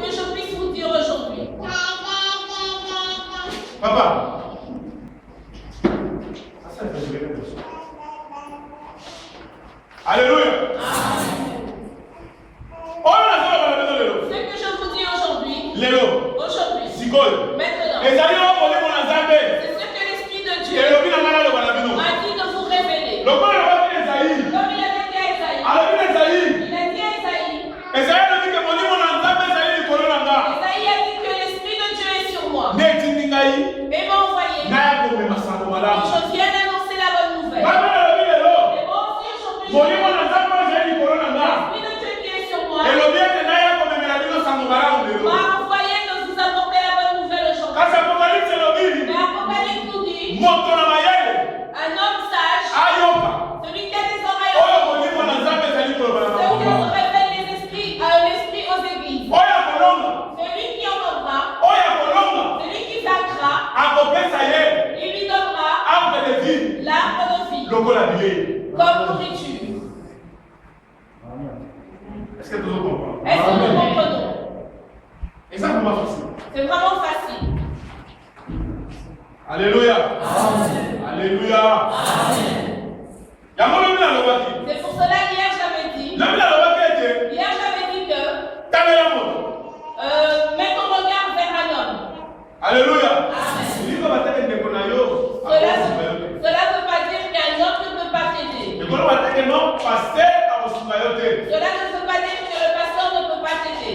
Que je puisse vous dire aujourd'hui. Papa. Alléluia. Ce que je vous dis aujourd'hui. Aujourd'hui. Maintenant. C'est ce que l'Esprit de Dieu m'a dit de vous révéler. Comme il avait dit à Esaïe. Il a dit à Esaïe. Esaïe a dit que l'Esprit de Dieu est sur moi. Et m'a envoyé. Que je vienne annoncer la bonne nouvelle. Et moi aussi aujourd'hui, l'Esprit de Dieu qui est sur moi m'a envoyé de vous apporter la bonne nouvelle aujourd'hui. Mais Apocalypse nous dit un homme sage, celui qui a des oreilles, celui qui révèle l'esprit aux églises, celui qui entendra, celui qui vaincra, il lui donnera l'arbre de vie comme nourriture. Est-ce que tout le monde comprend? Est-ce que nous comprenons? Et ça, comment facile? C'est vraiment facile. Alléluia. Alléluia. C'est pour cela hier j'avais dit que mets ton regard vers un homme. Alléluia. Cela ne veut pas dire qu'un homme ne peut pas t'aider. Cela ne veut pas dire que le pasteur ne peut pas t'aider.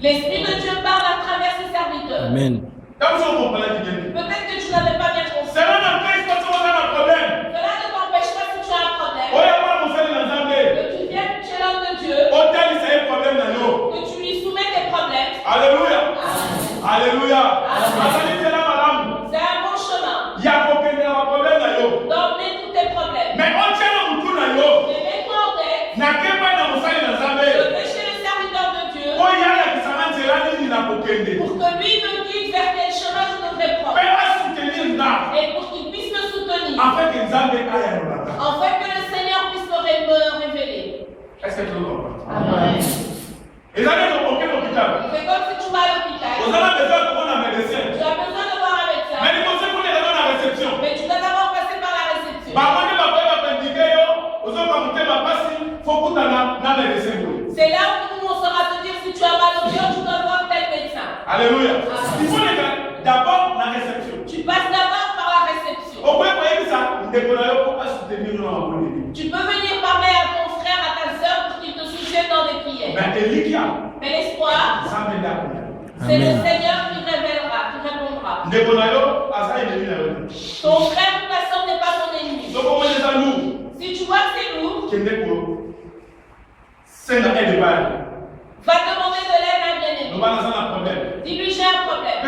L'Esprit de Dieu parle à travers ses serviteurs. Amen. Peut-être que tu n'avais pas bien compris. Cela n'empêche pas si on a un problème. Cela ne t'empêche pas si tu as un problème. Que tu viennes chez l'homme de Dieu. Que tu lui soumets tes problèmes. Alléluia. Alléluia. C'est un bon chemin. D'emmener tous tes problèmes. Mais Mais mets-toi en tête. De chez le serviteur de Dieu. Pour que lui me guide vers quel chemin je devrais prendre. Et pour qu'il puisse me soutenir. Afin que le Seigneur puisse me révéler. Est-ce que tu le comprends? Amen. Les amis ont aucun hôpital. C'est comme si tu vas à l'hôpital. Vous avez besoin de prendre un médecin. Tu as besoin de voir un médecin. Mais il faut se connaître dans la réception. Mais tu dois d'abord passer par la réception. C'est là où nous on saura te dire si tu as mal au cœur, tu dois voir tel médecin. Alléluia. Il faut d'abord la réception. Tu passes d'abord par la réception. Tu peux venir parler à ton frère, à ta soeur pour qu'il te soutienne dans des prières. Mais l'espoir, c'est le Seigneur qui révélera, qui répondra. Ton frère ou ta soeur n'est pas ton ennemi. Si tu vois que c'est lourd, va demander de l'aide à un bien-aimé. Dis-lui j'ai un problème.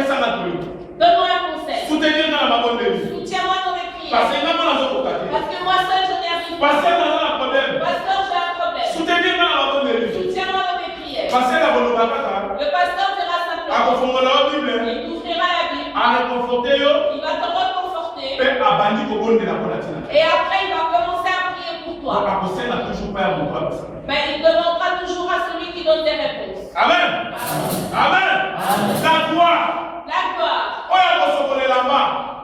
Donne-moi un conseil. Soutiens-moi dans mes prières. Parce que moi seul je n'y arrive pas. Pasteur, j'ai un problème. Soutiens-moi dans mes prières. Le pasteur dira simplement. Il t'ouvrira la Bible. Il va te reconforter. Et après il va commencer à prier pour toi. Mais il demandera toujours à celui qui donne des réponses. Amen. Amen. La gloire. La gloire.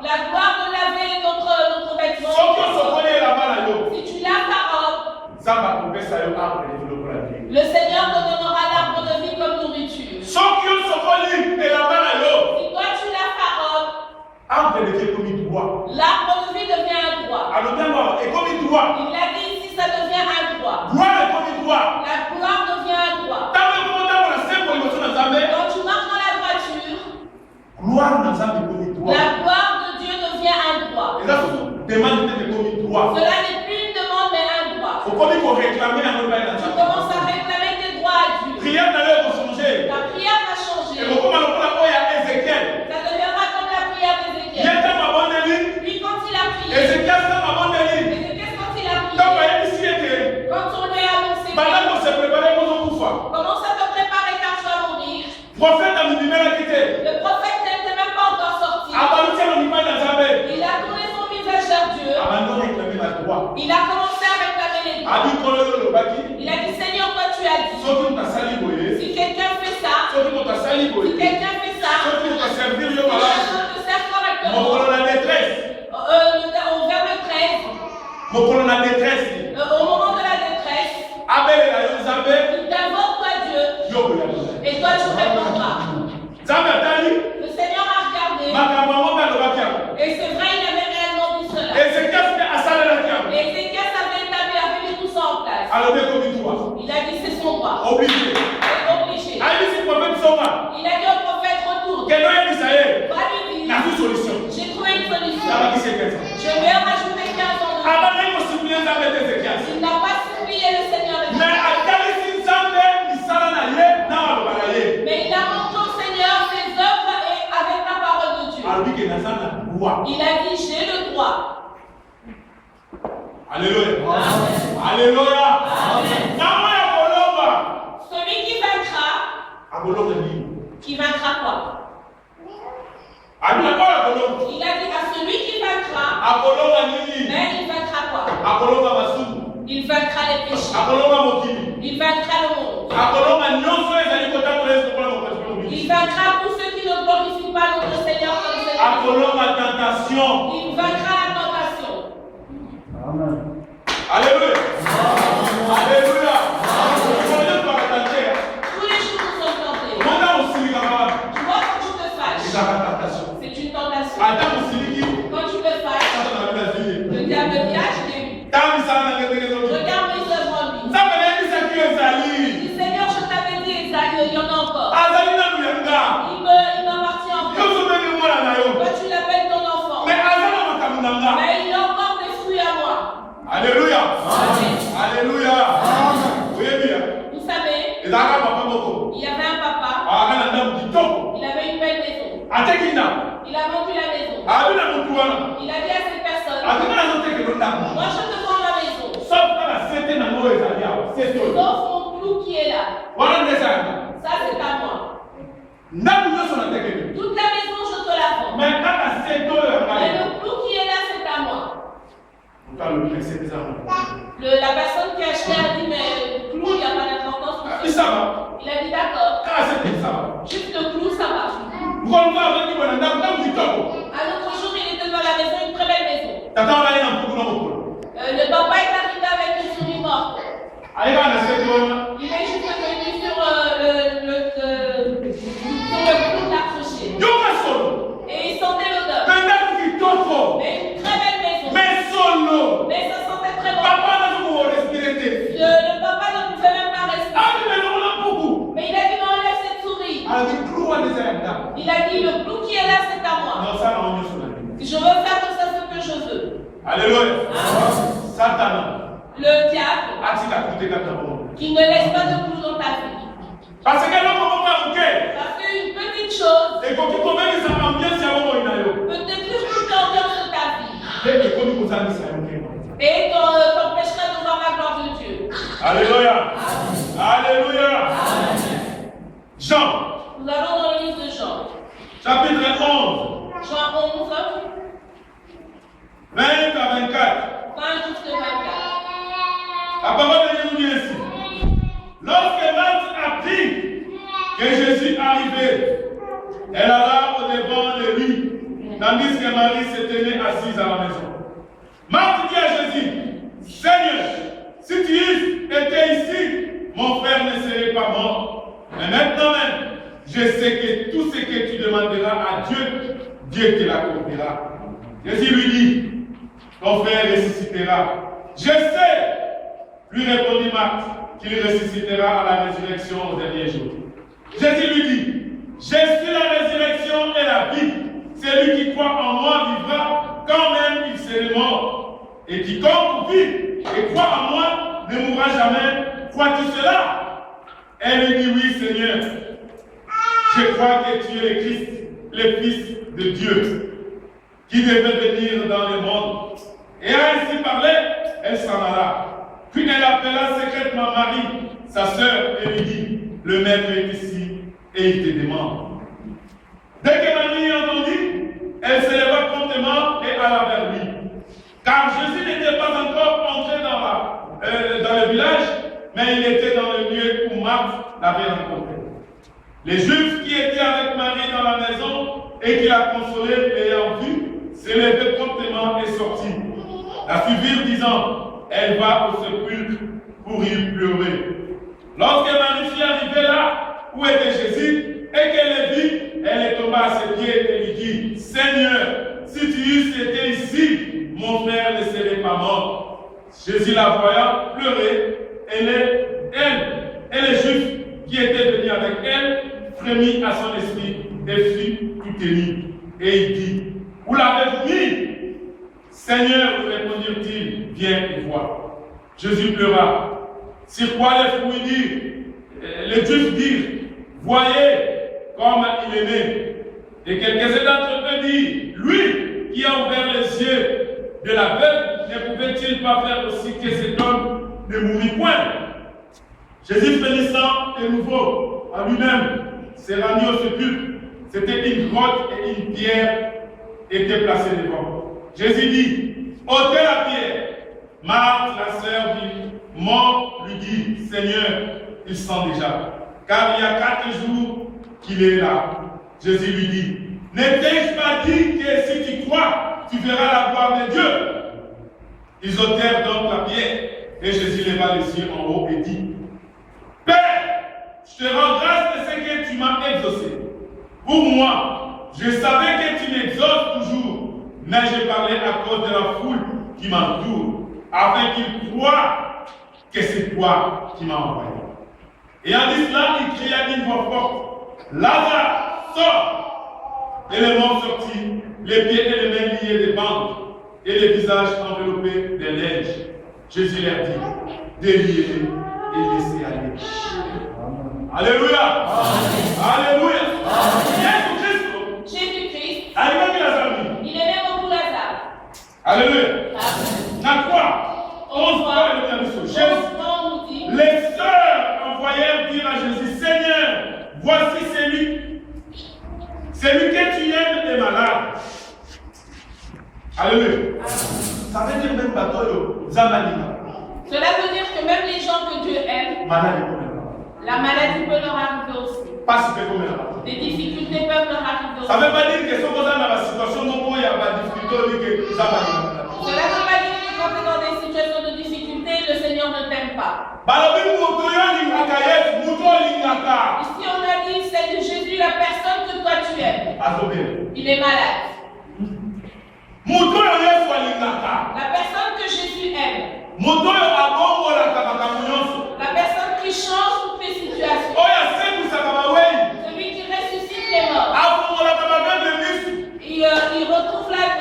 La gloire de laver notre vêtement. Si tu laves ta robe, le Seigneur te donnera l'arbre de vie comme nourriture. Si toi tu laves ta robe, l'arbre de vie devient un droit. Il a dit ici ça devient un droit. La gloire devient un droit. Quand tu marches dans la droiture, la gloire de Dieu devient un droit. Cela n'est plus une demande mais un droit. Tu commences à réclamer tes droits à Dieu. La prière va changer. Ça deviendra comme la prière d'Ézéchiel. Puis quand il a prié, quand on lui a annoncé comment ça te préparer car tu vas mourir. Le prophète n'était même pas encore sorti. Il a tourné son visage vers Dieu. Il a commencé à réclamer les droits. Il a dit Seigneur, toi tu as dit. Si quelqu'un fait ça, il a besoin de te servir correctement. Au verbe 13, au moment de la détresse, il t'invoque à Dieu et toi tu répondras. Le Seigneur a regardé et c'est vrai, il avait réellement dit cela. Et Ézéchias avait mis tout ça en place. Il a dit c'est son droit. Obligé. Il a dit au prophète retourne. Va lui dire, j'ai trouvé une solution. Je vais en rajouter 15 ans de temps. Il n'a pas supplié le Seigneur. Mais il a montré au Seigneur ses œuvres et avec la parole de Dieu. Il a dit j'ai le droit. Alléluia. Amen. Alléluia. Amen. Celui qui vaincra quoi? Il a dit à celui qui vaincra, mais il vaincra quoi? Il vaincra les péchés. Il vaincra le monde. Il vaincra tous ceux qui ne glorifient pas notre Seigneur comme Seigneur. Il vaincra la tentation. Amen. Alléluia. Alléluia. Tous les jours nous sommes tentés. Tu vois quand tu te fâches, c'est une tentation. Quand tu te fâches, le diable dit ah je l'ai eu. Regarde mes œuvres en lui. Il dit Seigneur je t'avais dit Esaïe, il y en a encore. Il m'appartient encore. Toi tu l'appelles ton enfant. Mais il a encore des fruits à moi. Alléluia. Amen. Alléluia. Vous savez, il y avait un papa, il avait une belle maison. Il a vendu la maison. Il a dit à cette personne, moi je te vends la maison. Sauf mon clou qui est là. Ça c'est à moi. Toute la maison je te la vends. Mais le clou qui est là c'est à moi. La personne qui a acheté a dit mais le clou il n'y a pas d'importance. Il a dit d'accord. Juste le clou ça va. À l'autre jour il était dans la maison, une très belle maison. Le papa est arrivé avec une souris morte. Il est juste venu sur le clou d'accrocher. Et il sentait l'odeur. Mais une très belle maison. Mais ça sentait très bon. Le papa ne pouvait même pas respirer. Mais il a dit non, enlève cette souris. Il a dit le clou qui est là c'est à moi. Je veux faire de ça ce que je veux. Alléluia. Le diable qui ne laisse pas de clou dans ta vie. Parce qu'une petite chose peut détruire toute l'ambiance de ta vie et t'empêcherait de voir la gloire de Dieu. Alléluia. Alléluia. Jean. Nous allons dans le livre de Jean. Chapitre 11. Jean 11. 20 à 24. 20 jusqu'à 24. La parole de Dieu nous dit ainsi. Lorsque Marthe apprit que Jésus arrivait, elle alla au-devant de lui, tandis que Marie se tenait assise à la maison. Marthe dit à Jésus, Seigneur, si tu étais ici, mon frère ne serait pas mort. Mais maintenant même, je sais que tout ce que tu demanderas à Dieu, Dieu te l'accomplira. Jésus lui dit, ton frère ressuscitera. Je sais, lui répondit Marthe, qu'il ressuscitera à la résurrection au dernier jour. Jésus lui dit, je suis la résurrection et la vie. Celui qui croit en moi vivra quand même il serait mort. Et quiconque vit et croit en moi ne mourra jamais. Crois-tu cela? Elle lui dit, oui Seigneur. Je crois que tu es le Christ, le Fils de Dieu, qui devait venir dans le monde. Et ainsi parlé, elle s'en alla. Puis elle appela secrètement Marie, sa sœur, et lui dit, le maître est ici, et il te demande. Dès que Marie entendit, elle se leva promptement et alla vers lui. Car Jésus n'était pas encore entré dans le village, mais il était dans le lieu où Marthe l'avait rencontré. Les Juifs qui étaient avec Marie dans la maison et qui la consolaient, l'ayant vue, s'élevaient promptement et sortirent. La suivirent disant, elle va au sépulcre pour y pleurer. Lorsque Marie fut arrivée là où était Jésus et qu'elle le vit, elle est tombée à ses pieds et lui dit, Seigneur, si tu eusses été ici, mon frère ne serait pas mort. Jésus la voyant pleurer, elle et les Juifs qui étaient venus avec elle frémit à son esprit et fut tout ému. Et il dit, où l'avez-vous mis? Seigneur, répondirent-ils, viens et vois. Jésus pleura. Sur quoi les Juifs dirent, voyez comme il aimait. Et quelques-uns d'entre eux dirent, lui qui a ouvert les yeux de la veuve, ne pouvait-il pas faire aussi que cet homme ne mourût point? Jésus frémissant de nouveau à lui-même, s'est rendu au sépulcre. C'était une grotte et une pierre était placée devant. Jésus dit, ôtez la pierre. Marthe, la sœur du mort, lui dit, Seigneur, il sent déjà, car il y a 4 jours qu'il est là. Jésus lui dit, n'ai-je pas dit que si tu crois, tu verras la gloire de Dieu? Ils ôtèrent donc la pierre, et Jésus leva les yeux en haut et dit, Père, je te rends grâce de ce que tu m'as exaucé. Pour moi, je savais que tu m'exauces toujours, mais je parlais à cause de la foule qui m'entoure, afin qu'ils croient que c'est toi qui m'as envoyé. Et en disant cela, il cria d'une voix forte, Lazare, sors! Et le mort sortit, les pieds et les mains liés des bandes, et les visages enveloppés de neige. Jésus leur dit, déliez-les et laissez aller. Alléluia! Alléluia! Jésus-Christ, il aimait beaucoup Lazare. Alléluia! À quoi? Les sœurs envoyèrent dire à Jésus, Seigneur, voici celui que tu aimes est malade. Alléluia. Ça veut dire même bateau, Zamalina. Cela veut dire que même les gens que Dieu aime, la maladie peut leur arriver aussi. Des difficultés peuvent leur arriver aussi. Ça ne veut pas dire que si on est dans la situation où il y a des difficultés, cela ne veut pas dire que quand tu es dans des situations de difficulté, le Seigneur ne t'aime pas. Ici on a dit, c'est de Jésus la personne que toi tu aimes. Il est malade. La personne que Jésus aime. La personne qui change toutes les situations. Celui qui ressuscite les morts.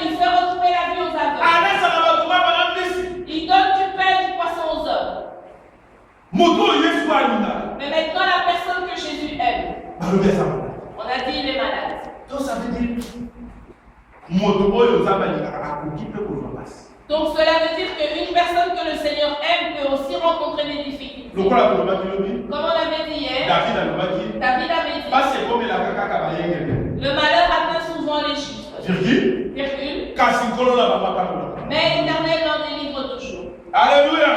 Il fait retrouver la vie aux aveugles. Il donne du pain et du poisson aux hommes. Mais maintenant, la personne que Jésus aime, on a dit il est malade. Donc ça veut dire donc cela veut dire qu'une personne que le Seigneur aime peut aussi rencontrer des difficultés. Comme on l'avait dit hier, David avait dit, le malheur atteint souvent les justes. Virgule. Mais l'Éternel l'en délivre toujours. Alléluia.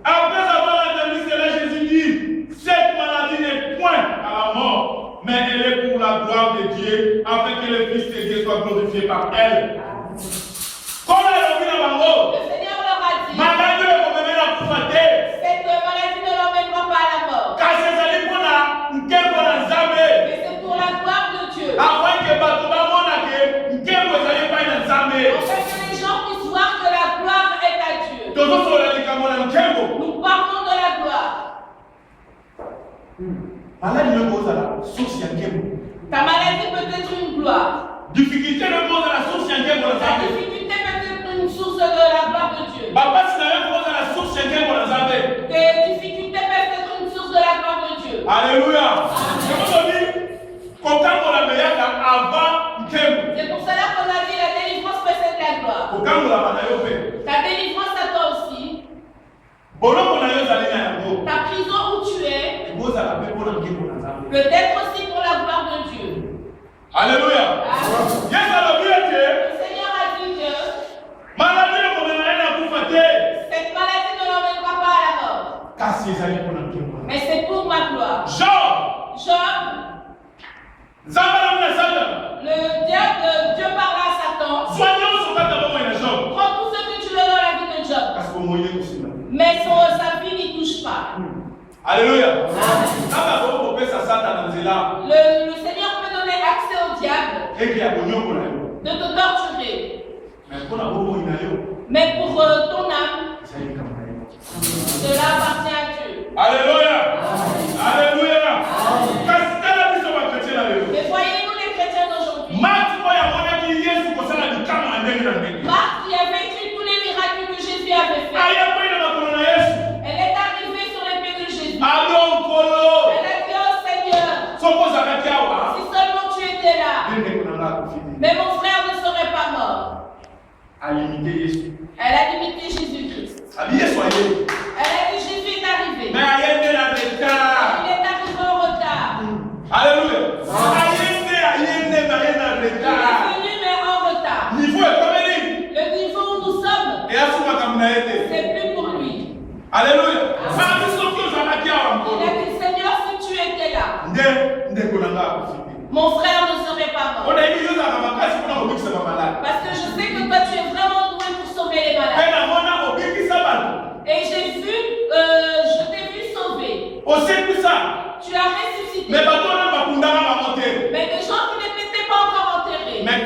Après avoir entendu cela, Jésus dit, cette maladie n'est point à la mort, mais elle est pour la gloire de Dieu, afin que le Fils de Dieu soit glorifié par elle. Le Seigneur leur a dit, cette maladie ne l'emmènera pas à la mort. Mais c'est pour la gloire de Dieu. Afin que les gens puissent voir que la gloire est à Dieu. Nous partons de la gloire. Ta maladie peut être une gloire. La difficulté peut être une source de la gloire de Dieu. Tes difficultés peuvent être une source de la gloire de Dieu. Alléluia. C'est pour cela qu'on a dit la délivrance précède la gloire. Ta délivrance à toi aussi. Ta prison où tu es peut être aussi pour la gloire de Dieu. Alléluia. Le Seigneur a dit que cette maladie ne l'emmènera pas à la mort. Mais c'est pour ma gloire. Job Alléluia. Le Seigneur peut donner accès au diable de te torturer. Mais pour ton âme, cela appartient à Dieu. Alléluia. Alléluia. Mais voyez-vous les chrétiens d'aujourd'hui? Marc qui a vécu tous les miracles que Jésus avait fait. Elle est arrivée sur les pieds de Jésus. Elle a dit au Seigneur, si seulement tu étais là, mais mon frère ne serait pas mort. Elle a limité Jésus-Christ. Elle a dit Jésus est arrivé. Il est arrivé en retard. Alléluia. Il est venu mais en retard. Le niveau où nous sommes, c'est plus pour lui. Alléluia. Il a dit Seigneur, si tu étais là, mon frère ne serait pas mort. Parce que je sais que toi tu es vraiment doué pour sauver les malades. Et je t'ai vu sauver. Tu as ressuscité. Mais des gens qui n'étaient pas encore enterrés. Mais le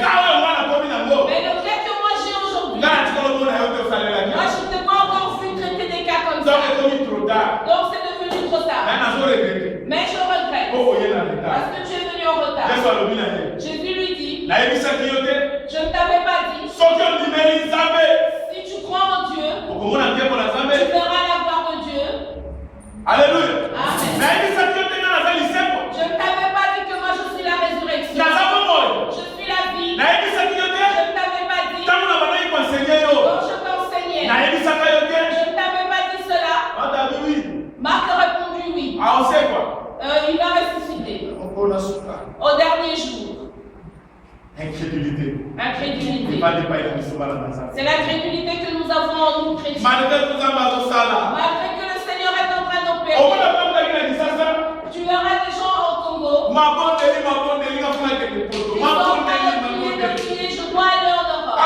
cas que moi j'ai aujourd'hui, moi je n'ai pas encore vu traiter des cas comme ça. Donc c'est devenu trop tard. Mais je regrette. Parce que tu es venu en retard. Jésus lui dit, je ne t'avais pas dit. Si tu crois en Dieu, tu verras la gloire de Dieu. Alléluia. Amen. Je ne t'avais pas dit que moi je suis la résurrection. Je suis la vie. Je ne t'avais pas dit. Donc je t'enseignais. Je ne t'avais pas dit cela. Marc a répondu oui. Il va ressusciter. Au dernier jour. Incrédulité. C'est l'incrédulité que nous avons en nous chrétiens. Malgré que le Seigneur est en train d'opérer. Tu verras des gens au Congo. Ils sont en train de crier, je dois aller en Europe.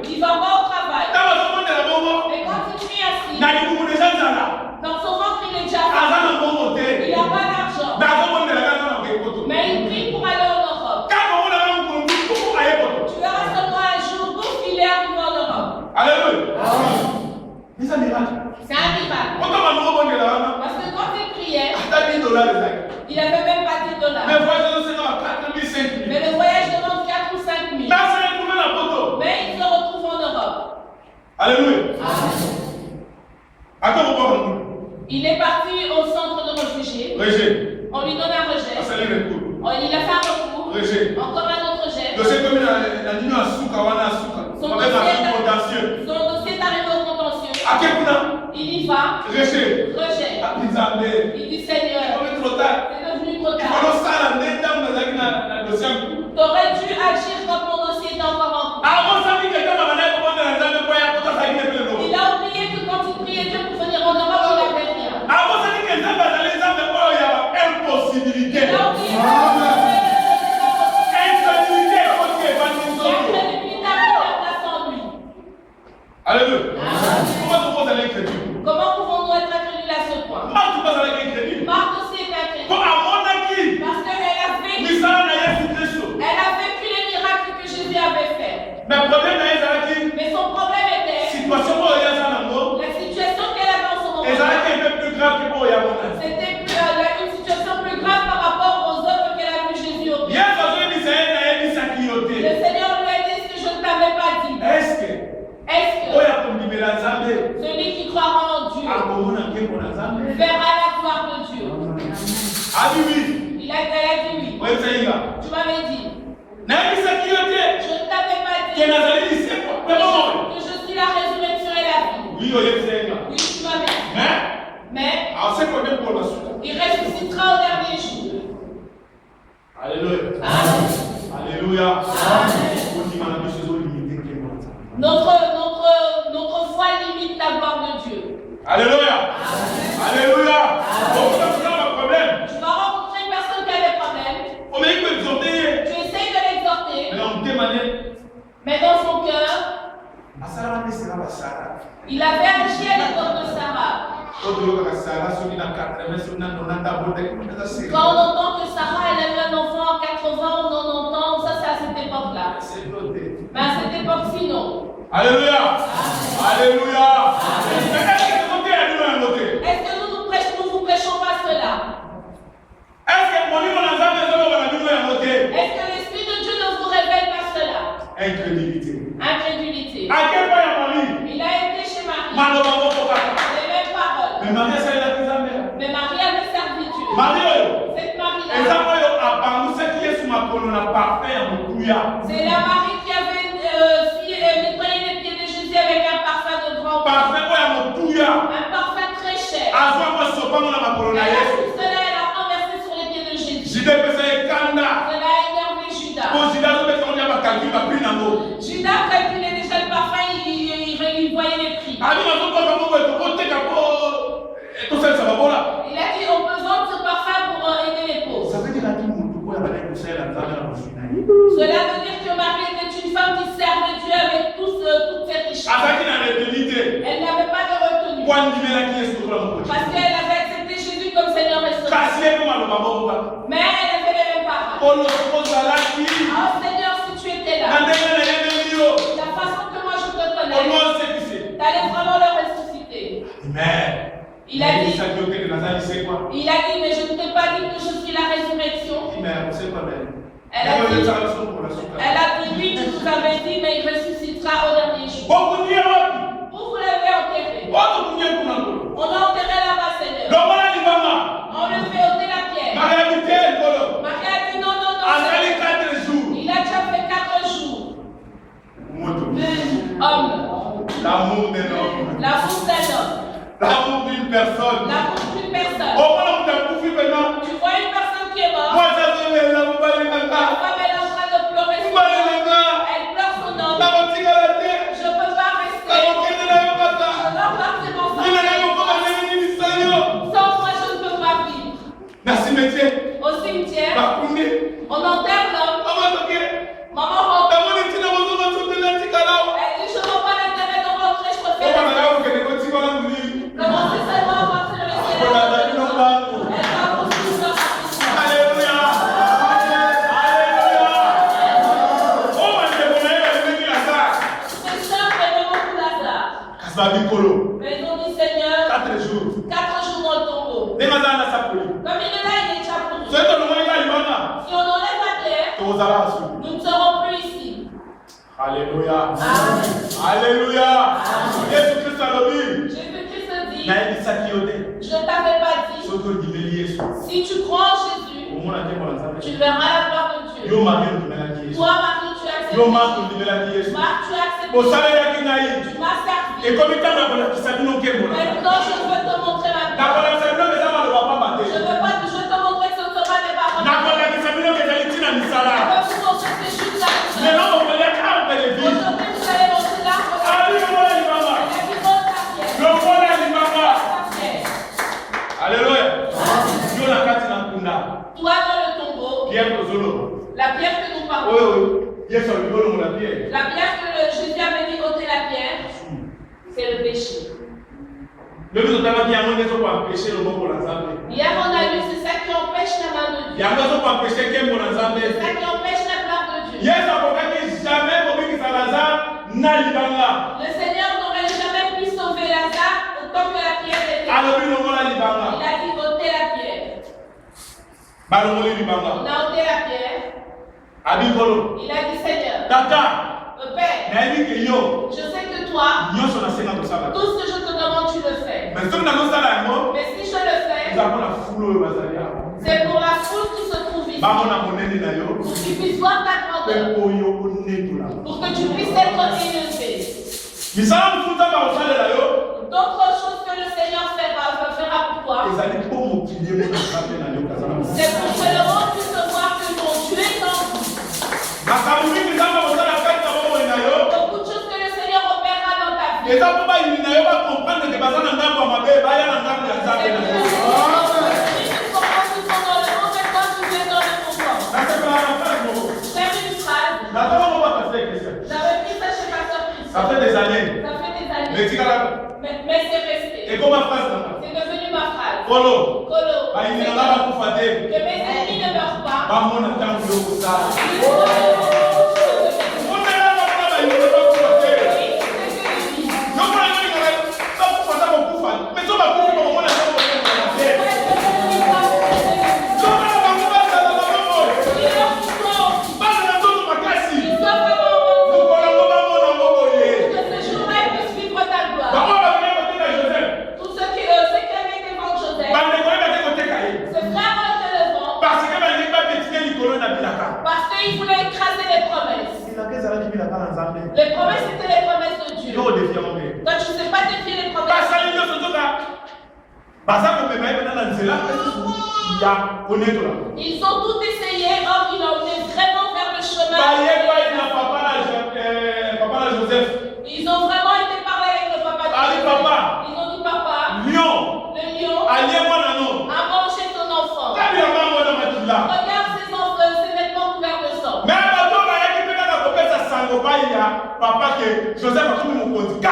Il va pas au travail. Mais quand il crie assis, dans son ventre il est déjà fatigué. Il n'a pas d'argent. Mais il prie pour aller en Europe. Tu verras seulement un jour où il est arrivé en Europe. Alléluia. C'est un miracle. Parce que quand il priait, il n'avait même pas $10. Mais le voyage demande 4 ou 5 000. Mais il se retrouve en Europe. Alléluia. Il est parti au centre de réfugiés. On lui donne un rejet. Il a fait un recours. Encore un autre rejet. Son dossier est arrivé au contentieux. Il y va. Rejet. Il dit Seigneur, c'est devenu trop tard. Tu aurais dû agir quand mon dossier était encore en cours. Il a oublié que quand il priait Dieu pour venir en Europe, il n'avait rien. Il a oublié que Alléluia. Comment pouvons-nous être incrédules à ce point? Marc aussi est incrédule. Parce qu'elle a vécu les miracles que Jésus avait fait. Mais son problème était la situation qu'elle avait en ce moment. C'était une situation plus grave par rapport aux œuvres qu'elle a vu Jésus opérer. Le Seigneur lui a dit ce que je ne t'avais pas dit. Est-ce que celui qui croira en Dieu verra la gloire de Dieu? Elle a dit oui. Tu m'avais dit. Je ne t'avais pas dit que je suis la résurrection et la vie. Oui, tu m'avais dit. Mais il ressuscitera au dernier jour. Alléluia. Amen. Alléluia. Amen. Notre foi limite la gloire de Dieu. Alléluia. Alléluia. Tu vas rencontrer une personne qui a des problèmes. Tu essayes de l'exhorter. Mais dans son cœur, il avait agi à l'époque de Sarah. Quand on entend que Sarah elle a eu un enfant à 80 ou 90 ans, ça c'est à cette époque-là. Mais à cette époque-ci, non. Alléluia. Alléluia. Est-ce que nous vous prêchons pas cela? Est-ce que l'Esprit de Dieu ne vous révèle pas cela? Incrédulité. Incrédulité. À quel point il a été chez Marie. Les mêmes paroles. Mais Marie, c'est la mais Marie avait servitude. Cette Marie-là. C'est la Marie qui avait nettoyé les pieds de Jésus avec un parfum de grand prix. Un parfum très cher. Et cela, elle a renversé sur les pieds de Jésus. Cela a énervé Judas. Judas calculait déjà le parfum, il voyait les prix. Il a dit on peut vendre ce parfum pour aider les pauvres. Cela veut dire que Marie était une femme qui servait Dieu avec toutes ses richesses. Elle n'avait pas de retenue. Parce qu'elle avait accepté Jésus comme Seigneur et Sauveur. Mais elle avait les mêmes paroles. Oh Seigneur, si tu étais là, la façon que moi je te connais, tu allais vraiment le ressusciter. Amen. Il a dit, mais je ne t'ai pas dit que je suis la résurrection. Elle a dit, oui, tu nous avais dit, mais il ressuscitera au dernier jour. Où vous l'avez enterré? On a enterré là-bas, Seigneur. On le fait ôter la pierre. Marie a dit, non. Il a déjà fait 4 jours. Homme. L'amour d'un homme. L'amour d'une personne. Tu vois une personne qui est morte. La femme elle est en train de pleurer. Elle pleure son homme. Je ne peux pas rester. Je dois partir mon sang. Sans moi je ne peux pas vivre. Au cimetière, on enterre l'homme. Maman rentre. Elle dit je ne veux pas l'intérêt de rentrer, je préfère rester. Commencez seulement à partir le ciel. Elle va poursuivre sa partie. Alléluia. Ses sœurs aimaient beaucoup Lazare. Mais ils ont dit Seigneur, 4 jours dans le tombeau. Comme il est là, il est déjà pourri. Si on enlève la pierre, nous ne serons plus ici. Alléluia. Amen. Alléluia. Jésus-Christ dit, je ne t'avais pas dit, si tu crois en Jésus, tu verras la gloire de Dieu. Toi, Marie, tu as accepté. Marc, tu as accepté. Tu m'as servi. Maintenant, je veux te montrer ma gloire. Je ne veux pas que je te montre que ce ne sont pas des paroles. Je veux vous montrer que c'est juste la Aujourd'hui, vous allez montrer l'arbre. Alléluia. Toi dans le tombeau, la pierre que nous parlons, la pierre que Jésus avait dit ôter la pierre, c'est le péché. Hier on a lu, c'est ça qui empêche la main de Dieu. C'est ça qui empêche la gloire de Dieu. Le Seigneur n'aurait jamais pu sauver Lazare autant que la pierre était. Il a dit ôter la pierre. On a ôté la pierre. Il a dit Seigneur, Père, je sais que toi, tout ce que je te demande, tu le fais. Mais si je le fais, c'est pour la foule qui se trouve ici. Pour qu'ils puissent voir ta grandeur. Pour que tu puisses être élevé. D'autres choses que le Seigneur fera pour toi, c'est pour que le monde puisse voir que ton Dieu est en vous. Beaucoup de choses que le Seigneur opérera dans ta vie. C'est pour que tu comprennes que dans le monde, maintenant tu es dans le confort. Faire une phrase. J'avais pris ça chez Pasteur Christ. Ça fait des années. Mais c'est resté. Et comment phrase? C'est devenu ma phrase. Kolo. Kolo. Bah, il est là pour faire. Que mes ennemis ne meurent pas. Bah, mon attend pour ça. Parce qu'il voulait écraser les promesses. Les promesses étaient les promesses de Dieu. Donc tu ne sais pas défier les promesses. Ils ont tout essayé, or ils ont été vraiment vers le chemin. Ils ont vraiment été parler avec le papa. Ils ont dit papa, le lion a mangé ton enfant. Regarde ses enfants, ses vêtements couverts de sang. Papa que Joseph a trouvé mon compte. Et ces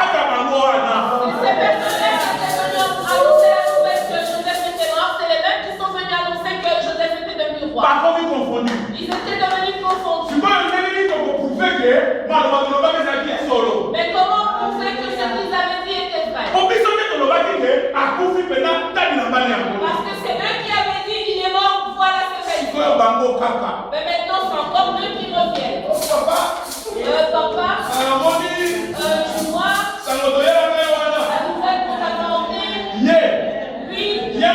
personnes-là qui sont venues annoncer la nouvelle que Joseph était mort, c'est les mêmes qui sont venus annoncer que Joseph était devenu roi. Ils étaient devenus confondus. Mais comment prouver que ce qu'ils avaient dit était vrai? Parce que c'est eux qui avaient dit il est mort, voilà ce qu'il fait. Mais maintenant c'est encore eux qui reviennent. Papa, tu vois, la nouvelle qu'on a demandée, lui, c'est lui qui a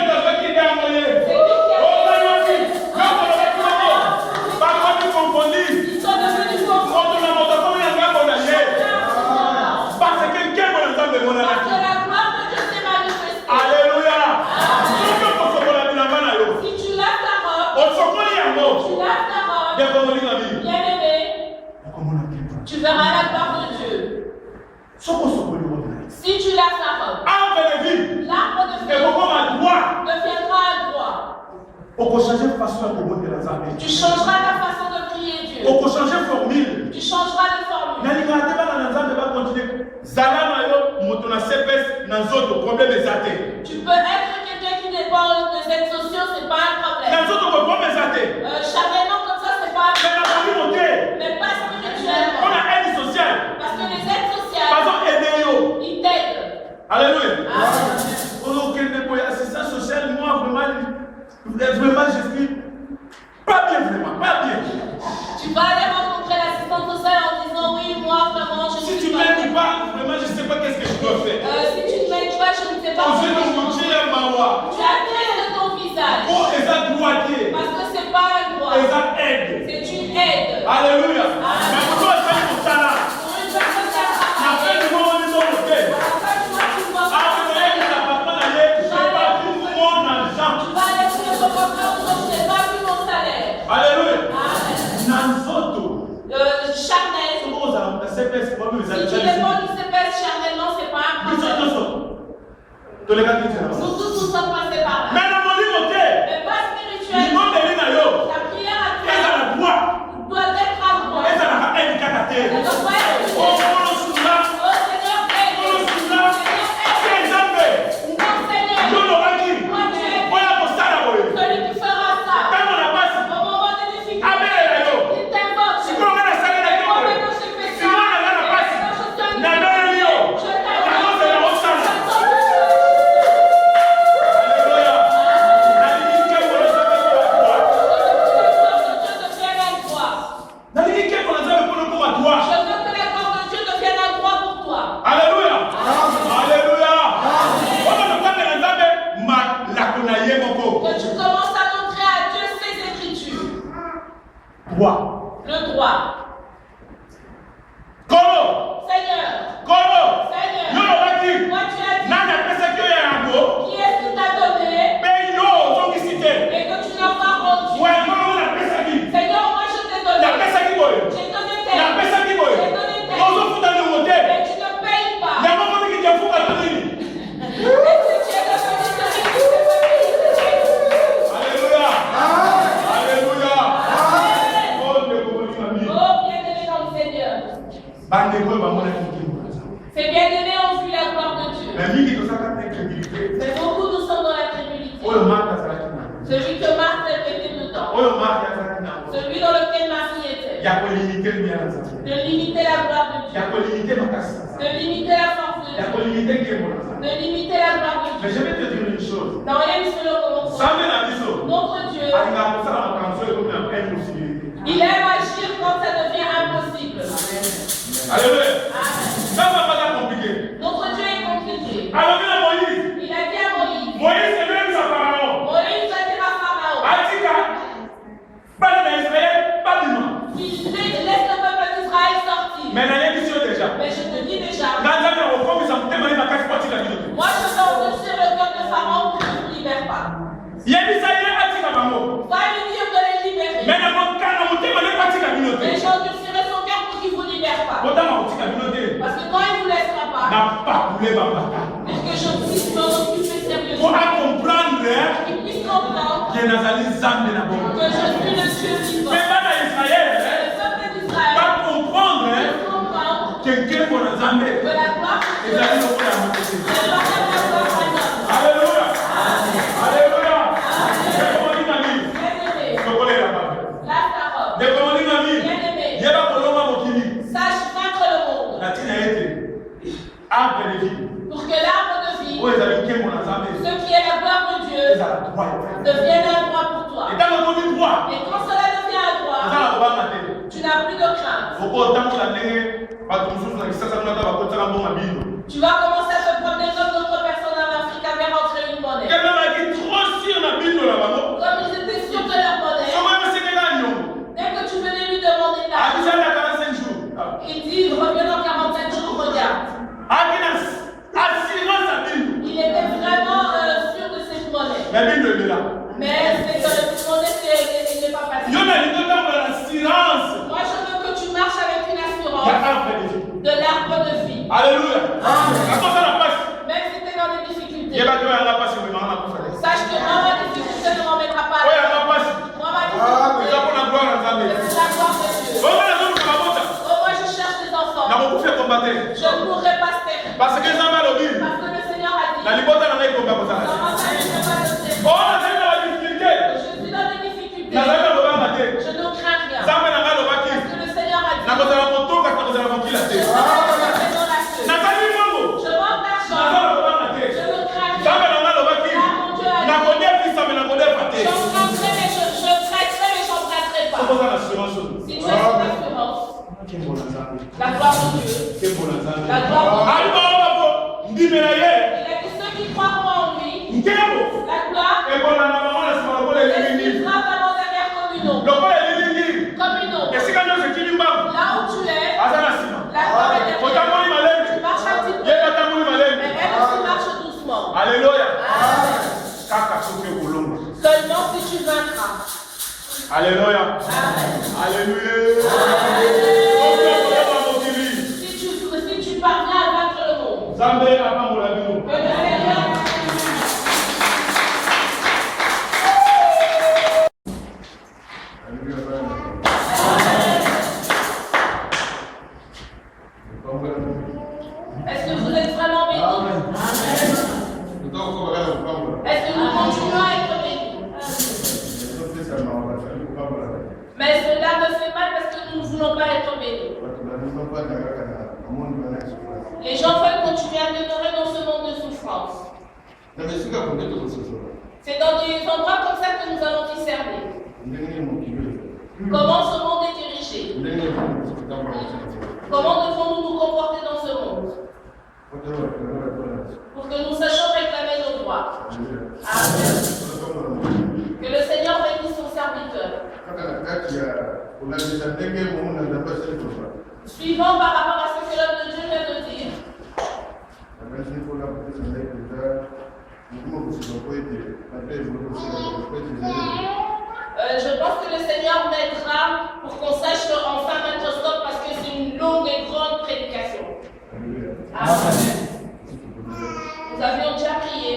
ils sont devenus confondus. Parce que la gloire de Dieu s'est manifestée. Alléluia. Si tu laves ta robe, bien aimé, tu verras la gloire de Dieu. Si tu laves ta robe, l'arbre de vie deviendra un droit. Tu changeras la façon de prier Dieu. Tu changeras de formule. Tu peux être quelqu'un qui dépend des aides sociaux, c'est pas un problème. Charnellement comme ça, c'est pas un problème. Mais pas spirituellement. Parce que les aides sociales, ils t'aident. Alléluia. Amen. Assistance sociale, moi, vraiment, je suis pas bien, vraiment, pas bien. Tu vas aller rencontrer l'assistante sociale en disant oui, moi, vraiment, je suis. Si tu ne m'aides pas, vraiment, je ne sais pas qu'est-ce que je dois faire. Si tu ne m'aides pas, je ne sais pas. Tu as trait de ton visage. Parce que ce n'est pas un droit. C'est une aide. Alléluia. Amen. Pour une personne qui a travaillé, tu vois. Tu vas aller sur le programme où je n'ai pas vu mon salaire. Alléluia. Charnel. Si tu dépends du CPS charnellement, ce n'est pas un problème. Nous tous nous sommes passés par là. Mais pas spirituellement. Ta prière à Dieu doit être à droit. Elle doit être oh Seigneur, aide. Seigneur, aide. Non, Seigneur. Moi, tu es celui qui fera ça. Au moment des difficultés, il t'invoque. Moi, maintenant, je fais ça. Que tu commences à montrer à Dieu ses écritures. Le droit. Seigneur. Moi tu as dit. Qui est-ce qui t'a donné et que tu n'as pas rendu? Seigneur, moi je t'ai donné. J'ai donné tel. J'ai donné tel. Mais tu ne payes pas. Et si tu es devenu celui qui s'est pas payé. Alléluia. Oh, bien-aimé dans le Seigneur. Ces bien-aimés ont vu la gloire de Dieu. Mais beaucoup nous sommes dans la crédulité. de limiter la gloire de Dieu, de limiter la force de Dieu, de limiter la gloire de Dieu. Mais je vais te dire une chose. Dans rien de cela commence. Notre Dieu, il aime agir quand ça devient impossible. Alléluia. Amen. Ça va pas compliqué. Notre Dieu est compliqué. Alors, il a Moïse. Il a dit à Moïse. Moïse est venu à Pharaon. Moïse a dit à Pharaon. Atika. Pas d'Israël, pas de nom. Laisse le peuple d'Israël sortir. Mais la mission déjà. Mais je te dis déjà. Moi, je vais endurcir le cœur de Pharaon pour qu'il ne se libère pas. Il y a des Israéliens à Tika Bango. Va lui dire de les libérer. Mais j'endurcirai son cœur pour qu'il ne vous libère pas. Parce que quand il ne vous laissera pas, mais que je puisse me occuper sérieusement. Pour qu'il puisse comprendre que je suis le Dieu vivant. Le peuple d'Israël va comprendre que la gloire de Dieu, Alléluia. Alléluia. Sache vaincre le monde. Pour que l'arbre de vie, ce qui est la gloire de Dieu, devienne un droit pour toi. Et quand cela devient un droit, tu n'as plus de crainte. Tu vas commencer à te promener comme d'autres personnes en Afrique avaient rentré une monnaie. Comme ils étaient sûrs de leur monnaie, dès que tu venais lui demander l'argent, il dit reviens dans 45 jours, regarde. Il était vraiment sûr de cette monnaie. Mais c'est que cette monnaie n'est pas facile. Moi, je veux que tu marches avec une assurance de l'arbre de vie. Alléluia. Même si tu es dans des difficultés. Sache que moi, ma difficulté ne m'emmènera pas. Moi, ma difficulté, c'est la gloire de Dieu. Oh, moi, je cherche des enfants. Je ne pourrai pas se taire. Parce que le Seigneur a dit. Je suis dans des difficultés. Je ne crains rien. Parce que le Seigneur a dit. Je monte d'argent. Je ne crains rien. J'emprunterai, mais je prêterai, mais je n'emprunterai pas. Si tu as cette assurance, la gloire de Dieu, la gloire de Dieu. Il a dit ceux qui croiront en lui, la gloire, exilera vraiment derrière comme une eau. Là où tu es, la gloire est derrière. Tu marches un petit peu, mais elle aussi marche doucement. Alléluia. Seulement si tu vaincras. Alléluia. Alléluia. Si tu parviens à vaincre le monde, que le Seigneur. Est-ce que vous êtes vraiment bénis? Est-ce que nous continuons à être bénis? Mais cela me fait mal parce que nous ne voulons pas être bénis. Les gens veulent continuer à demeurer dans ce monde de souffrance. C'est dans des endroits comme ça que nous allons discerner comment ce monde est dirigé. Comment devons-nous nous comporter dans ce monde pour que nous sachions réclamer nos droits. Amen. Que le Seigneur bénisse son serviteur. Suivant par rapport à ce que l'homme de Dieu vient de dire. Je pense que le Seigneur m'aidera pour qu'on sache enfin mettre stop parce que c'est une longue et grande prédication. Amen. Nous avions déjà prié.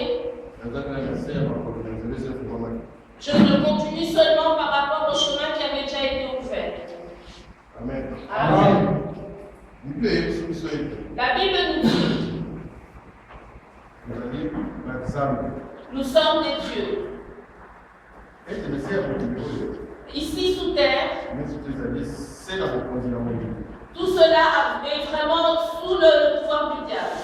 Je ne continue seulement par rapport au chemin qui avait déjà été ouvert. Amen. Amen. La Bible nous dit nous sommes des dieux. Ici sous terre, Tout cela est vraiment sous le pouvoir du diable.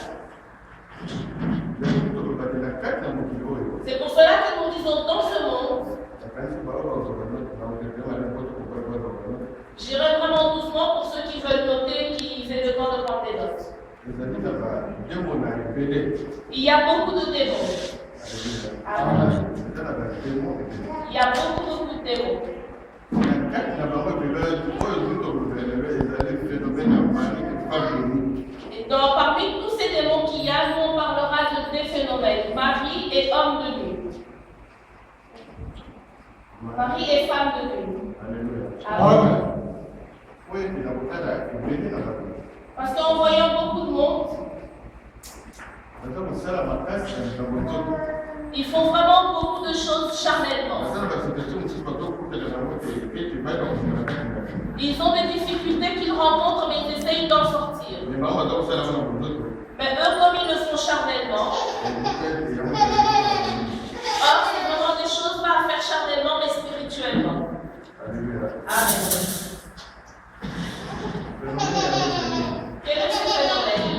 C'est pour cela que nous disons dans ce monde, j'irai vraiment doucement pour ceux qui veulent noter, qui aient le temps de prendre des notes. Il y a beaucoup de démons. Amen. Il y a beaucoup de démons. Et donc, parmi tous ces démons qu'il y a, nous on parlera de deux phénomènes, mari et homme de nuit. Mari et femme de nuit. Amen. Parce qu'en voyant beaucoup de monde, ils font vraiment beaucoup de choses charnellement. Ils ont des difficultés qu'ils rencontrent, mais ils essayent d'en sortir. Mais eux, comme ils le font charnellement, c'est vraiment des choses pas à faire charnellement, mais spirituellement. Amen. Quel est ce phénomène?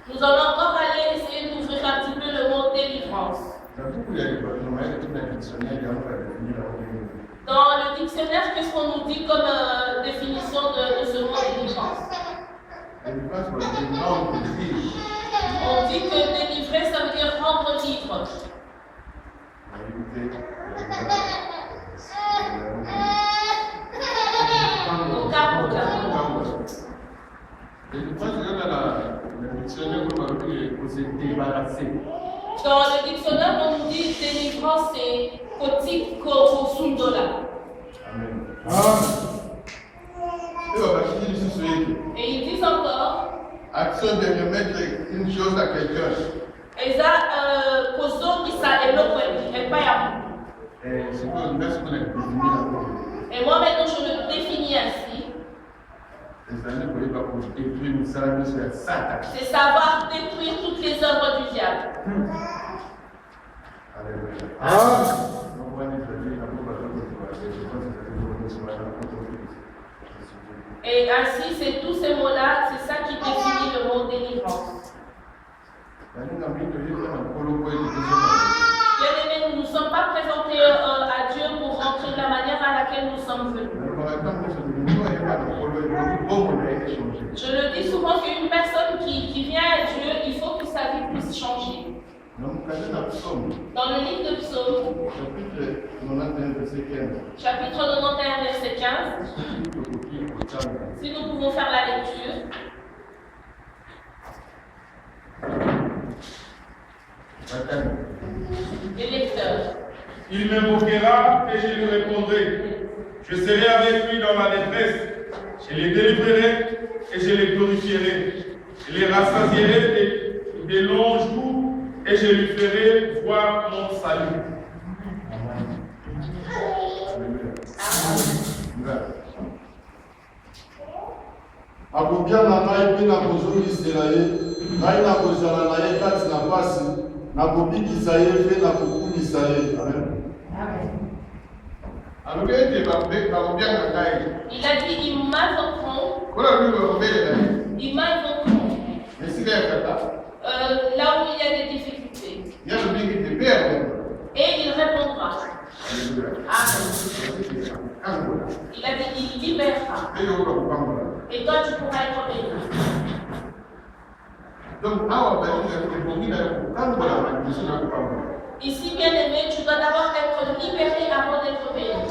Nous allons encore aller essayer d'ouvrir un petit peu le mot délivrance. Dans le dictionnaire, qu'est-ce qu'on nous dit comme définition de ce mot délivrance? On dit que délivrer, ça veut dire rendre libre. Dans le dictionnaire, on nous dit délivrance, c'est kotik kosundola. Et ils disent encore action de remettre une chose à quelqu'un. Et ça, et moi maintenant je le définis ainsi. C'est savoir détruire toutes les œuvres du diable. Et ainsi, c'est tous ces mots-là, c'est ça qui définit le mot délivrance. Bien-aimés, nous ne sommes pas présentés à Dieu pour rentrer de la manière à laquelle nous sommes venus. Je le dis souvent qu'une personne qui vient à Dieu, il faut que sa vie puisse changer. Dans le livre de Psaume, chapitre 91, verset 15, si nous pouvons faire la lecture. Les lecteurs. Il m'invoquera et je lui répondrai. Je serai avec lui dans la détresse. Je les délivrerai et je les glorifierai. Je les rassasierai des longs jours et je lui ferai voir mon salut. Akobia na ngai mpe nakozongisela ye ngai nakozala na ye kati na pasi nakobikisa ye mpe nakokumisa ye. Amen. Il a dit ils m'invoqueront. Ils m'invoqueront. Là où il y a des difficultés. Et il répondra. Amen. Il a dit il libérera. Et toi tu pourras être béni. Ici, bien aimé, tu dois d'abord être libéré avant d'être béni.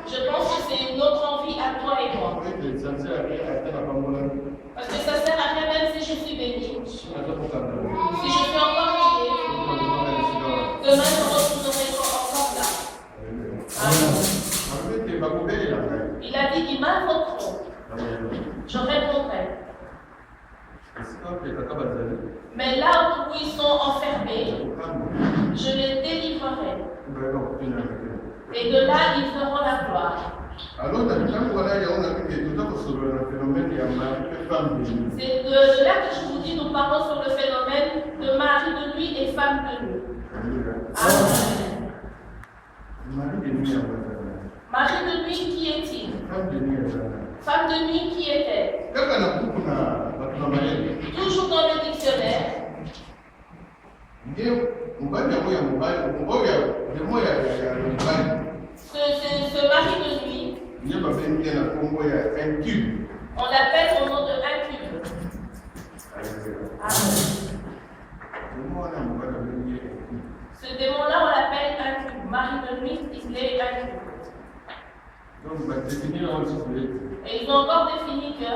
Je pense que c'est notre envie à toi et moi. Parce que ça ne sert à rien même si je suis béni. Si je suis encore lié, demain je retournerai encore là. Amen. Il a dit ils m'invoqueront. Je répondrai. Mais là où ils sont enfermés, je les délivrerai. Et de là, ils feront la gloire. C'est de là que je vous dis Aujourd'hui, nous parlons sur le phénomène de mari de nuit et femme de nuit. Amen. Mari de nuit, qui est-il? Femme de nuit, qui est-elle? Toujours dans le dictionnaire. Ce mari de nuit, on l'appelle au nom de incube. Ce démon-là, on l'appelle incube. Mari de nuit, il est incube. Et ils ont encore défini que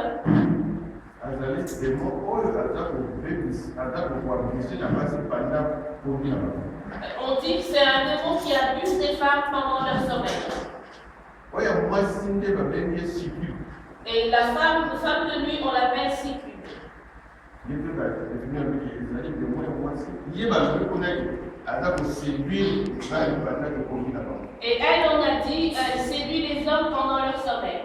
on dit que c'est un démon qui abuse des femmes pendant leur sommeil. Et la femme de nuit, on l'appelle siccube. Et elle, on a dit, elle séduit les hommes pendant leur sommeil.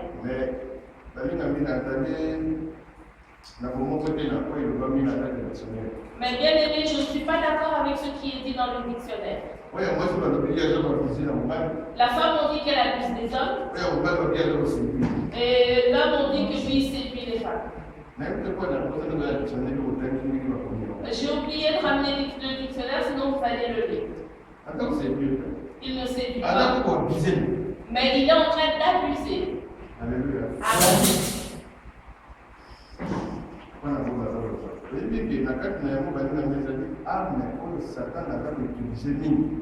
Mais bien aimé, je ne suis pas d'accord avec ce qui est dit dans le dictionnaire. La femme, on dit qu'elle abuse des hommes. Et l'homme, on dit que lui, séduit les femmes. J'ai oublié de ramener le dictionnaire, sinon vous fallait le lire. Il ne séduit pas. Mais il est en train d'abuser. Alléluia. Amen.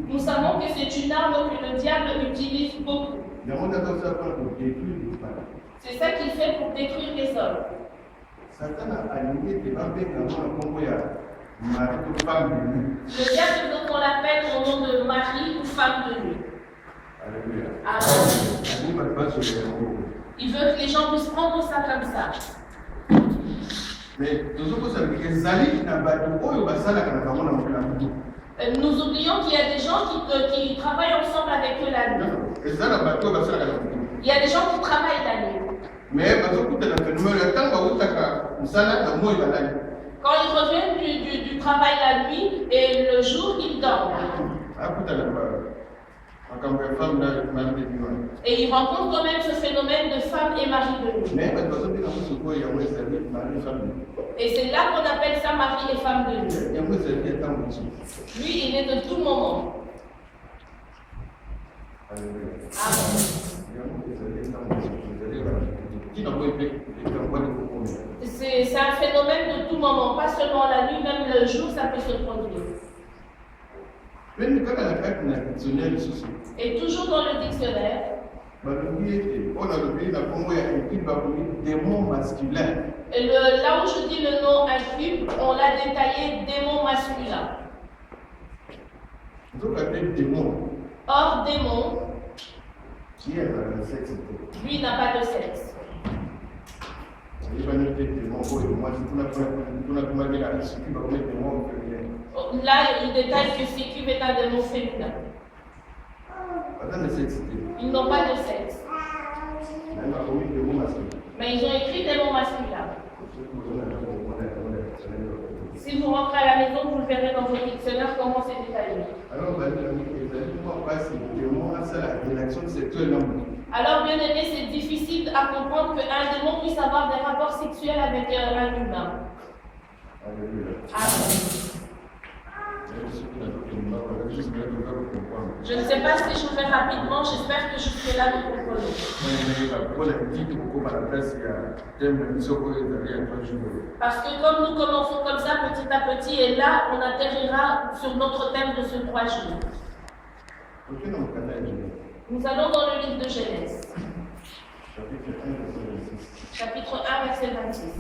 Nous savons que c'est une arme que le diable utilise beaucoup. C'est ça qu'il fait pour détruire les hommes. Le diable veut qu'on l'appelle au nom de mari ou femme de nuit. Alléluia. Amen. Il veut que les gens puissent prendre ça comme ça. Mais nous oublions qu'il y a des gens qui travaillent ensemble avec eux la nuit. Il y a des gens qui travaillent la nuit. Mais quand ils reviennent du travail la nuit et le jour, ils dorment. Et ils rencontrent quand même ce phénomène de femme et mari de nuit. Et c'est là qu'on appelle ça mari et femme de nuit. Lui, il est de tout moment. Amen. C'est un phénomène de tout moment, pas seulement la nuit, même le jour, ça peut se produire. Et toujours dans le dictionnaire, là où je dis le nom incube, on l'a détaillé démon masculin. Or, démon, lui n'a pas de sexe. Là, il détaille que Sécube est un démon féminin. Ils n'ont pas de sexe. Mais ils ont écrit démon masculin. Si vous rentrez à la maison, vous le verrez dans vos dictionnaires comment c'est détaillé. Alors, bien aimé, c'est difficile à comprendre qu'un démon puisse avoir des rapports sexuels avec un humain. Amen. Je ne sais pas si je fais rapidement, j'espère que je serai là pour comprendre. Parce que comme nous commençons comme ça petit à petit, et là, on atterrira sur notre thème de ce 3 jours. Nous allons dans le livre de Genèse. Chapitre 1, verset 26.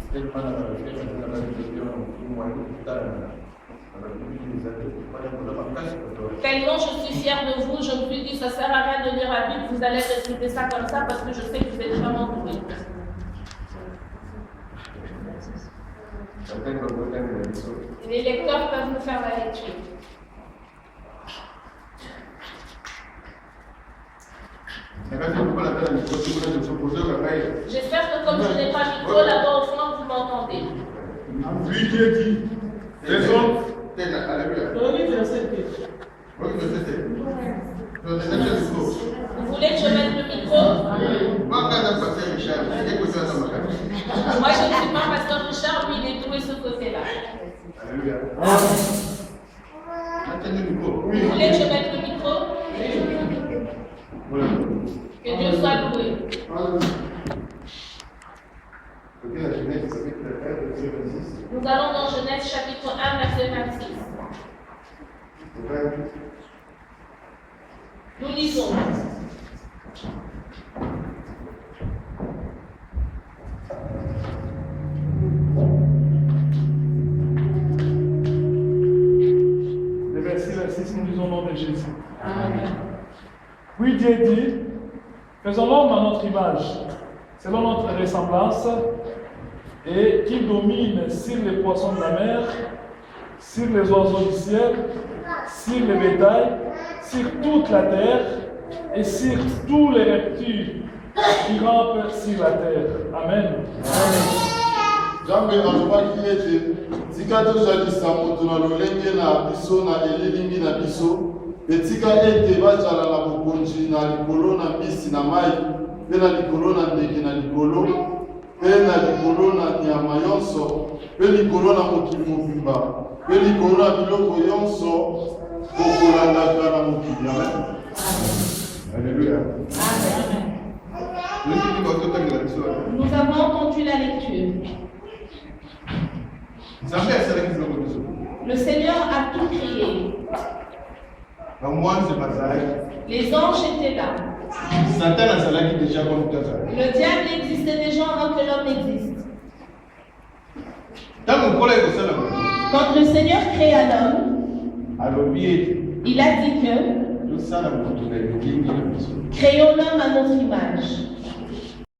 Tellement je suis fière de vous, je me suis dit, ça ne sert à rien de lire la Bible, vous allez réciter ça comme ça parce que je sais que vous êtes vraiment doués. Les lecteurs peuvent nous faire la lecture. J'espère que comme je n'ai pas micro là-bas au fond, vous m'entendez. Lui qui est dit, raison. Vous voulez que je mette le micro? Moi, je ne suis pas pasteur Richard, lui, il est doué ce côté-là. Vous voulez que je mette le micro? Que Dieu soit loué. Nous allons dans Genèse chapitre 1, verset 26. Nous lisons. Le verset 6, nous lisons au nom de Jésus. Amen. Puis Dieu dit, faisons l'homme à notre image, selon notre ressemblance, et qu'il domine sur les poissons de la mer, sur les oiseaux du ciel, sur le bétail, sur toute la terre et sur tous les reptiles qui rampent sur la terre. Amen. Jambe alobaki ete tika tozalisa moto na lolenge na biso na elilingi na biso mpe tika ete bazala na bokonzi na likolo na mbisi na mai mpe na likolo na ndenge na likolo mpe na likolo na nyama nyonso mpe likolo na mokili mobimba mpe likolo na biloko nyonso kokolandaka na mokili. Amen. Alléluia. Nous avons entendu la lecture. Le Seigneur a tout créé. Les anges étaient là. Le diable existait déjà avant que l'homme existe. Quand le Seigneur créa l'homme, il a dit que créons l'homme à notre image.